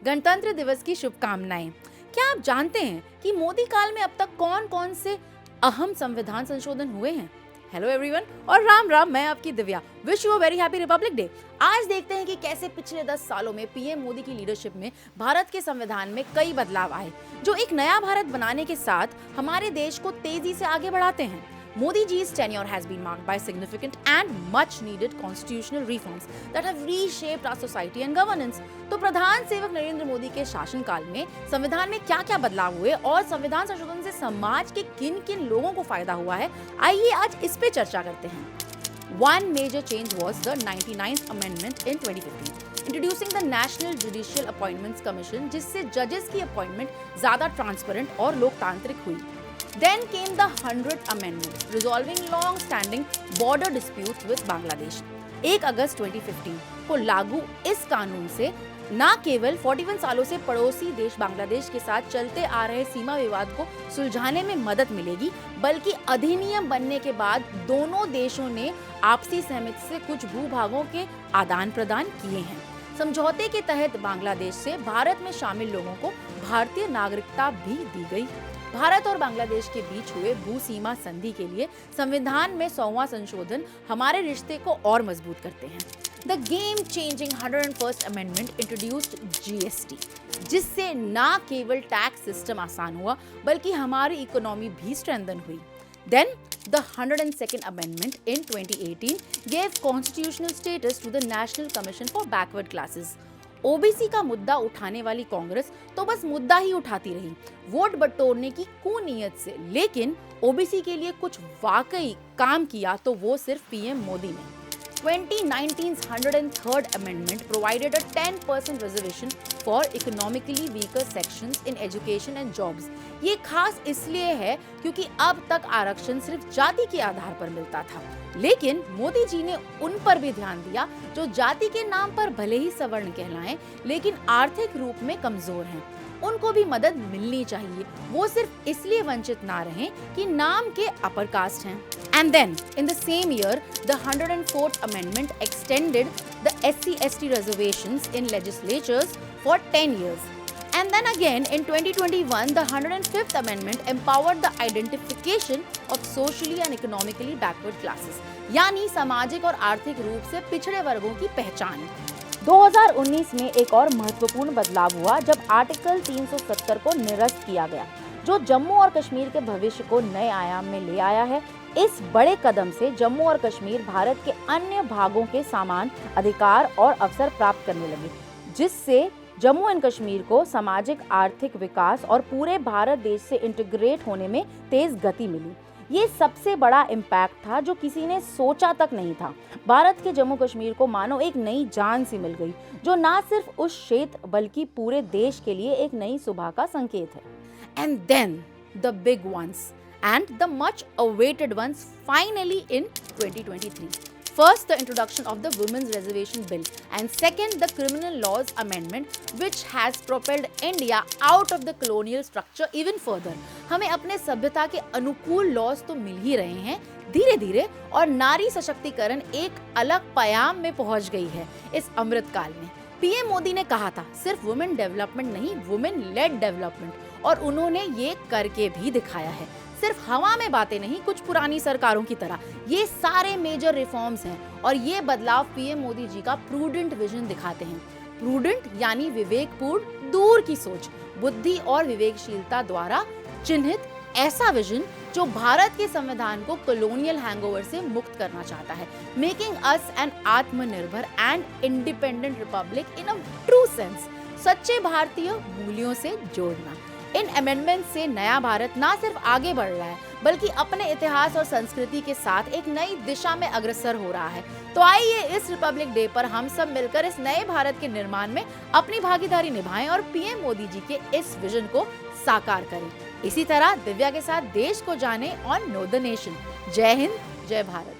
गणतंत्र दिवस की शुभकामनाएं। क्या आप जानते हैं कि मोदी काल में अब तक कौन कौन से अहम संविधान संशोधन हुए हैं? हेलो एवरीवन और राम राम, मैं आपकी Divya. Wish you a very happy Republic day. आज देखते हैं कि कैसे पिछले 10 सालों में पीएम मोदी की लीडरशिप में भारत के संविधान में कई बदलाव आए, जो एक नया भारत बनाने के साथ हमारे देश को तेजी से आगे बढ़ाते हैं। Modi ji's tenure has been marked by significant and much needed constitutional reforms that have reshaped our society and governance. तो प्रधान सेवक नरेंद्र मोदी के शासनकाल में संविधान में क्या-क्या बदलाव हुए और संविधान संशोधन से समाज के किन-किन लोगों को फायदा हुआ है, आइए आज इस पे चर्चा करते हैं। One major change was the 99th Amendment in 2015, introducing the National Judicial Appointments Commission, जिससे जजेस की अपॉइंटमेंट ज्यादा ट्रांसपेरेंट और लोकतांत्रिक हुई। Then came the 100th Amendment, resolving long-standing border disputes with Bangladesh. 1 अगस्त 2015 को लागू इस कानून से न केवल 41 सालों से पड़ोसी देश बांग्लादेश के साथ चलते आ रहे सीमा विवाद को सुलझाने में मदद मिलेगी, बल्कि अधिनियम बनने के बाद दोनों देशों ने आपसी सहमति से कुछ भूभागों के आदान प्रदान किए हैं। समझौते के तहत बांग्लादेश से भारत में शामिल लोगों को भारतीय नागरिकता भी दी गई। भारत और बांग्लादेश के बीच हुए भू सीमा संधि के लिए संविधान में 100वां संशोधन हमारे रिश्ते को और मजबूत करते हैं। The game changing 101st amendment introduced GST, जिससे न केवल टैक्स सिस्टम आसान हुआ बल्कि हमारी इकोनॉमी भी स्ट्रेंथन हुई। Then the 102nd Amendment in 2018 gave constitutional status to the National Commission for Backward Classes. OBC का मुद्दा उठाने वाली कांग्रेस तो बस मुद्दा ही उठाती रही, वोट बटोरने की कुनीयत से, लेकिन ओबीसी के लिए कुछ वाकई काम किया तो वो सिर्फ पीएम मोदी ने। 2019's 103rd Amendment provided a 10% reservation for economically weaker sections in education and jobs. ये खास इसलिए है क्योंकि अब तक आरक्षण सिर्फ जाति के आधार पर मिलता था, लेकिन मोदी जी ने उन पर भी ध्यान दिया जो जाति के नाम पर भले ही सवर्ण कहलाएं, लेकिन आर्थिक रूप में कमजोर हैं। उनको भी मदद मिलनी चाहिए, वो सिर्फ इसलिए वंचित ना रहें कि नाम के अपर कास्ट हैं। And then, in the same year, the 104th Amendment extended the SC/ST reservations in legislatures for 10 years. And then again, in 2021, the 105th Amendment empowered the identification of socially and economically backward classes, यानी सामाजिक और आर्थिक रूप से पिछड़े वर्गों की पहचान। 2019 में एक और महत्वपूर्ण बदलाव हुआ जब आर्टिकल 370 को निरस्त किया गया, जो जम्मू और कश्मीर के भविष्य को नए आयाम में ले आया है। इस बड़े कदम से जम्मू और कश्मीर भारत के अन्य भागों के समान अधिकार और अवसर प्राप्त करने लगे, जिससे जम्मू एंड कश्मीर को सामाजिक आर्थिक विकास और पूरे भारत देश से इंटीग्रेट होने में तेज गति मिली। ये सबसे बड़ा इम्पैक्ट था जो किसी ने सोचा तक नहीं था। भारत के जम्मू कश्मीर को मानो एक नई जान सी मिल गई, जो ना सिर्फ उस क्षेत्र बल्कि पूरे देश के लिए एक नई सुबह का संकेत है। And then the big ones and the much awaited ones finally in 2023. First, the introduction of the Women's Reservation Bill, and second, the Criminal Laws Amendment, which has propelled India out of the colonial structure even further. हमें अपने सभ्यता के अनुकूल laws तो मिल ही रहे हैं धीरे धीरे, और नारी सशक्तिकरण एक अलग पयाम में पहुंच गई है इस अमृत काल में। पीएम मोदी ने कहा था सिर्फ वुमेन डेवलपमेंट नहीं, वुमेन लेड डेवलपमेंट, और उन्होंने ये करके भी दिखाया है। सिर्फ हवा में बातें नहीं, कुछ पुरानी सरकारों की तरह। ये सारे मेजर रिफॉर्म्स हैं और ये बदलाव पीएम मोदी जी का प्रूडेंट विजन दिखाते हैं। प्रूडेंट यानी विवेकपूर्ण, दूर की सोच, बुद्धि और विवेकशीलता द्वारा चिन्हित ऐसा विजन जो भारत के संविधान को कॉलोनियल हैंगओवर से मुक्त करना चाहता है, मेकिंग अस एन आत्मनिर्भर and independent Republic in a true sense, सच्चे भारतीय मूल्यों से जोड़ना। इन अमेंडमेंट से नया भारत ना सिर्फ आगे बढ़ रहा है, बल्कि अपने इतिहास और संस्कृति के साथ एक नई दिशा में अग्रसर हो रहा है। तो आइए इस रिपब्लिक डे पर हम सब मिलकर इस नए भारत के निर्माण में अपनी भागीदारी निभाएं और पीएम मोदी जी के इस विजन को साकार करें। इसी तरह दिव्या के साथ देश को जाने ऑन नो द नेशन। जय हिंद, जय भारत।